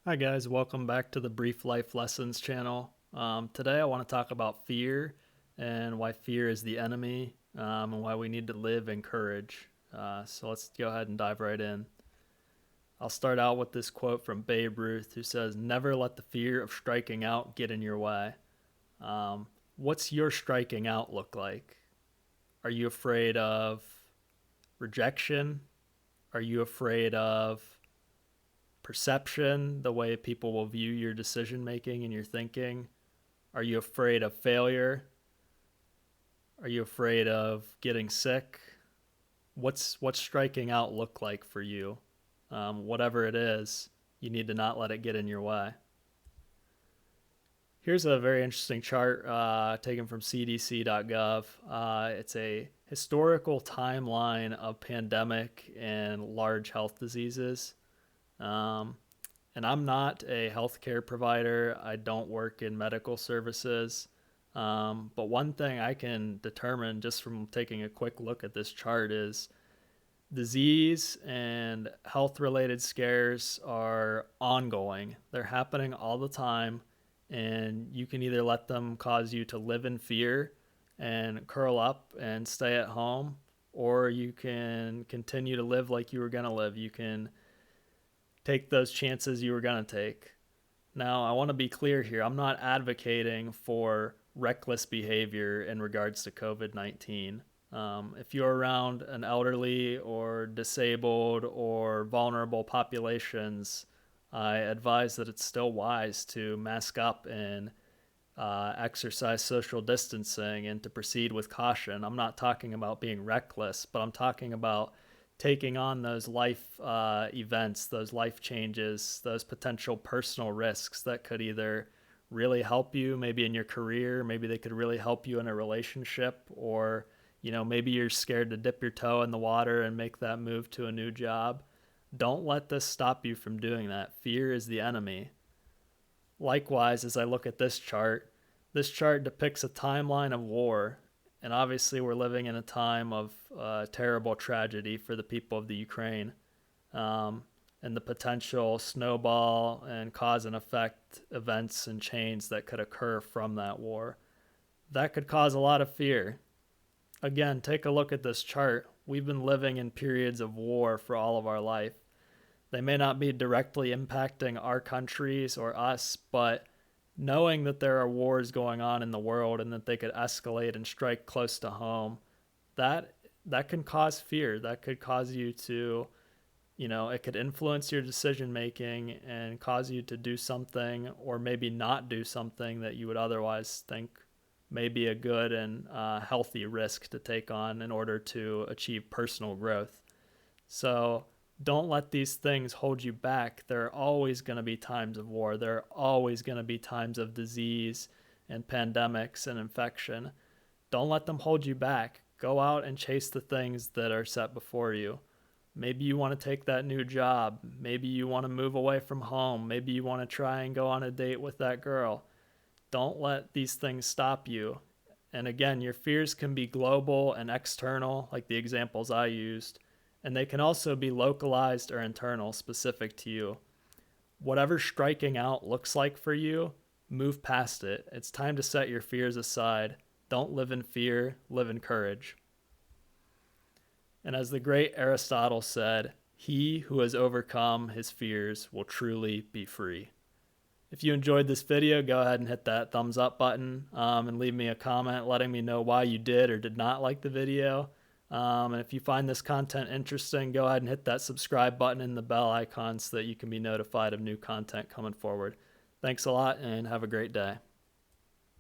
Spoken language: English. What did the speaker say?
Hi guys, welcome back to the Brief Life Lessons channel. Today I want to talk about fear and why fear is the enemy, and why we need to live in courage. So let's go ahead and dive right in. I'll start out with this quote from Babe Ruth, who says, "Never let the fear of striking out get in your way." What's your striking out look like? Are you afraid of rejection? Are you afraid of perception, the way people will view your decision making and your thinking? Are you afraid of failure? Are you afraid of getting sick? What's striking out look like for you? Whatever it is, you need to not let it get in your way. Here's a very interesting chart taken from CDC.gov. It's a historical timeline of pandemic and large health diseases. Um, and I'm not a healthcare provider. I don't work in medical services. But one thing I can determine just from taking a quick look at this chart is disease and health related scares are ongoing. They're happening all the time, and you can either let them cause you to live in fear and curl up and stay at home, or you can continue to live like you were going to live. You can take those chances you were going to take. Now, I want to be clear here. I'm not advocating for reckless behavior in regards to COVID-19. If you're around an elderly or disabled or vulnerable populations, I advise that it's still wise to mask up and exercise social distancing and to proceed with caution. I'm not talking about being reckless, but I'm talking about taking on those life events, those life changes, those potential personal risks that could either really help you maybe in your career, maybe they could really help you in a relationship, or maybe you're scared to dip your toe in the water and make that move to a new job. Don't let this stop you from doing that. Fear is the enemy. Likewise, as I look at this chart depicts a timeline of war. And obviously, we're living in a time of terrible tragedy for the people of the Ukraine, and the potential snowball and cause and effect events and chains that could occur from that war. That could cause a lot of fear. Again, take a look at this chart. We've been living in periods of war for all of our life. They may not be directly impacting our countries or us, but knowing that there are wars going on in the world and that they could escalate and strike close to home, that can cause fear. That could cause you to, it could influence your decision making and cause you to do something or maybe not do something that you would otherwise think may be a good and healthy risk to take on in order to achieve personal growth. So don't let these things hold you back. There are always going to be times of war. There are always going to be times of disease and pandemics and infection. Don't let them hold you back. Go out and chase the things that are set before you. Maybe you want to take that new job. Maybe you want to move away from home. Maybe you want to try and go on a date with that girl. Don't let these things stop you. And again, your fears can be global and external, like the examples I used, and they can also be localized or internal, specific to you. Whatever striking out looks like for you, move past it. It's time to set your fears aside. Don't live in fear, live in courage. And as the great Aristotle said, he who has overcome his fears will truly be free. If you enjoyed this video, go ahead and hit that thumbs up button, and leave me a comment letting me know why you did or did not like the video. And if you find this content interesting, go ahead and hit that subscribe button and the bell icon so that you can be notified of new content coming forward. Thanks a lot and have a great day.